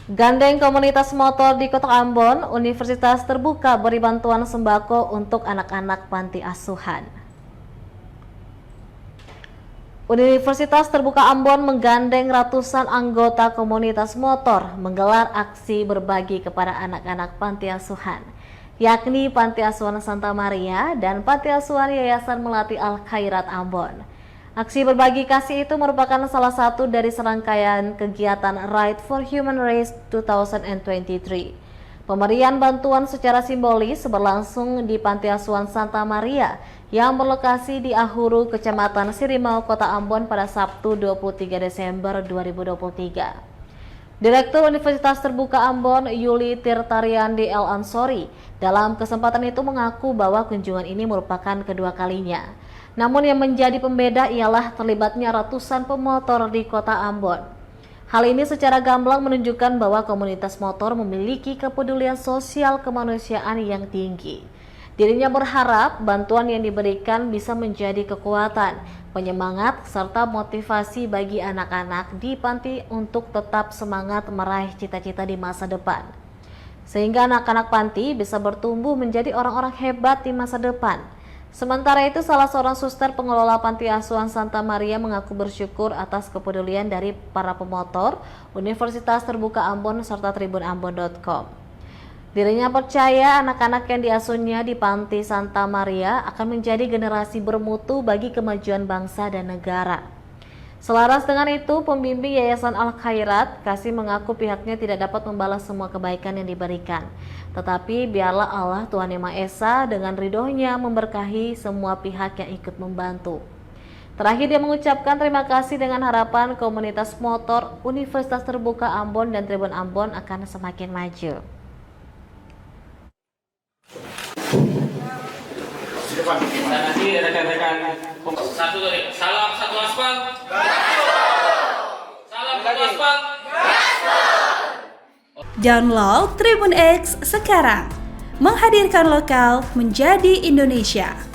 Gandeng komunitas motor di Kota Ambon, Universitas Terbuka beri bantuan sembako untuk anak-anak panti asuhan. Universitas Terbuka Ambon menggandeng ratusan anggota komunitas motor menggelar aksi berbagi kepada anak-anak panti asuhan, yakni Panti Asuhan Santa Maria dan Panti Asuhan Yayasan Melati Al-Khairat Ambon. Aksi berbagi kasih itu merupakan salah satu dari serangkaian kegiatan Right for Human Race 2023. Pemberian bantuan secara simbolis berlangsung di Panti Asuhan Santa Maria yang berlokasi di Ahuru, Kecamatan Sirimau, Kota Ambon pada Sabtu 23 Desember 2023. Direktur Universitas Terbuka Ambon, Yuli Tirtariandi El Ansori, dalam kesempatan itu mengaku bahwa kunjungan ini merupakan kedua kalinya. Namun yang menjadi pembeda ialah terlibatnya ratusan pemotor di Kota Ambon. Hal ini secara gamblang menunjukkan bahwa komunitas motor memiliki kepedulian sosial kemanusiaan yang tinggi. Dirinya berharap bantuan yang diberikan bisa menjadi kekuatan, penyemangat, serta motivasi bagi anak-anak di panti untuk tetap semangat meraih cita-cita di masa depan. Sehingga anak-anak panti bisa bertumbuh menjadi orang-orang hebat di masa depan. Sementara itu, salah seorang suster pengelola Panti Asuhan Santa Maria mengaku bersyukur atas kepedulian dari para pemotor Universitas Terbuka Ambon serta tribunambon.com. Dirinya percaya anak-anak yang diasuhnya di Panti Santa Maria akan menjadi generasi bermutu bagi kemajuan bangsa dan negara. Selaras dengan itu, pembimbing Yayasan Al-Khairat Kasih mengaku pihaknya tidak dapat membalas semua kebaikan yang diberikan. Tetapi biarlah Allah Tuhan Yang Maha Esa dengan ridhonya memberkahi semua pihak yang ikut membantu. Terakhir dia mengucapkan terima kasih dengan harapan komunitas motor Universitas Terbuka Ambon dan Tribun Ambon akan semakin maju. Nanti rekan-rekan satu dari salam satu aspal. Salam satu aspal. Download Tribun X sekarang, menghadirkan lokal menjadi Indonesia.